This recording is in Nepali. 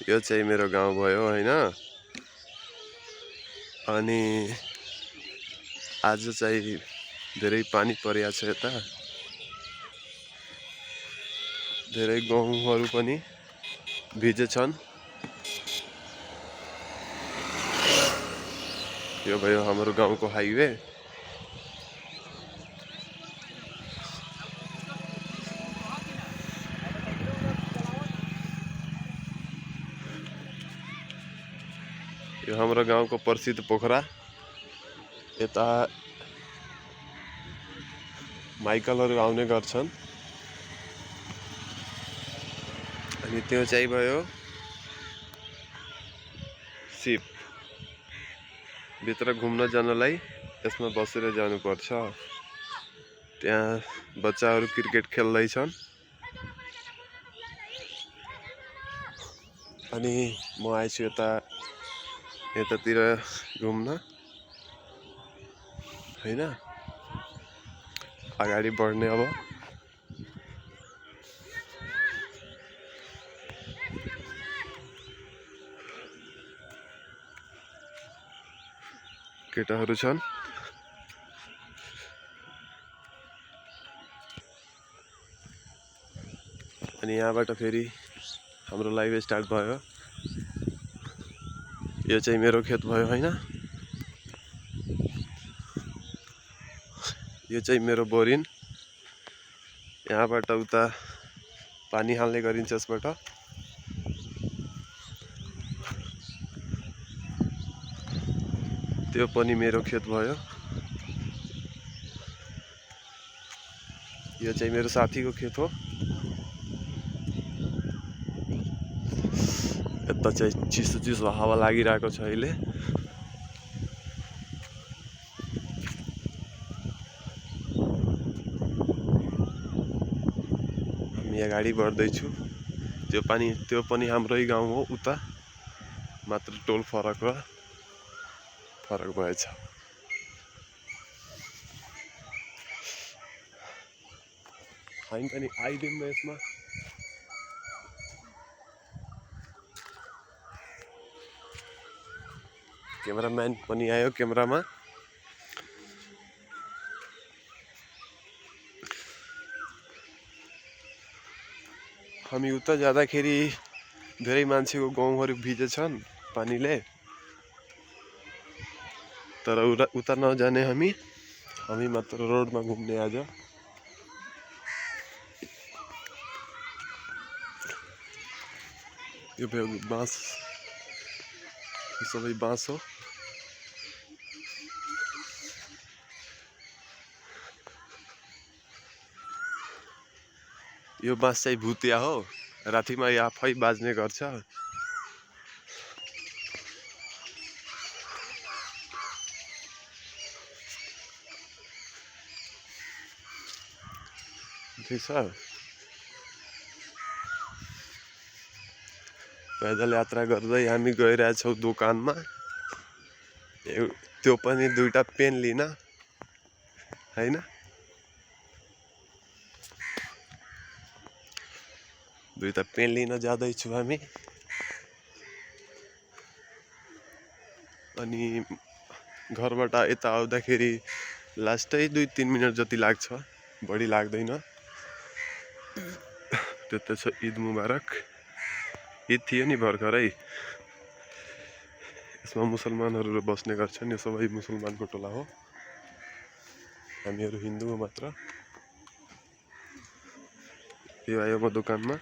यो चाहिँ मेरो गाउँ भयो हैन। अनि आज चाहिँ धेरै पानी परिया छ यता। धेरै गाउँहरू पनि भिजेछन्। यो भयो हाम्रो गाउँको हाइवे। यो हाम्रो गाउँको प्रसिद्ध पोखरा। यता माइकलहरू आउने गर्छन्। अनि त्यो चाहिँ भयो सिप। भित्र घुम्न जानलाई यसमा बसेर जानुपर्छ। त्यहाँ बच्चाहरू क्रिकेट खेल्दैछन्। अनि म आएछु यतातिर घुम्न हैन। अगाडि बढ्ने अब। केटाहरू छन्। अनि यहाँबाट फेरि हाम्रो लाइभ स्टार्ट भयो। यो चाहिँ मेरो खेत भयो हैन। यो चाहिँ मेरो बोरिन। यहाँबाट उता पानी हाल्ने गरिन्छ यसबाट। त्यो पनि मेरो खेत भयो। यो चाहिँ मेरो साथीको खेत हो। यता चाहिँ चिसो हावा लागिरहेको छ अहिले। हामी अगाडि बढ्दैछु। त्यो पनि हाम्रै गाउँ हो। उता मात्र टोल फरक भएछ। हामी पनि आइदिउँ न यसमा। क्यामेराम्यान पनि आयो क्यामेरामा। हामी उता जाँदाखेरि धेरै मान्छेको गाउँहरू भिजेछन् पानीले। तर उता नजाने हामी मात्र रोडमा घुम्ने आज। यो भयो बाँस। यो सबै बाँस हो। यो बाँस चाहिँ भुतिया हो। रातिमा यो आफै बाज्ने गर्छ। पैदल यात्रा गर्दै हामी गइरहेछौँ दोकानमा। त्यो पनि दुईटा पेन लिन हैन। दुईटा पेन लिन जाँदैछु हामी। अनि घरबाट यता आउँदाखेरि लास्टै 2-3 मिनट जति लाग्छ। बढी लाग्दैन। त्यो छ ईद मुबारक। ईद थियो नि भर्खरै। यसमा मुसलमानहरू बस्ने गर्छन्। यो सबै मुसलमानको टोला हो। हामीहरू हिन्दू हो मात्र। यो आयो म दोकानमा।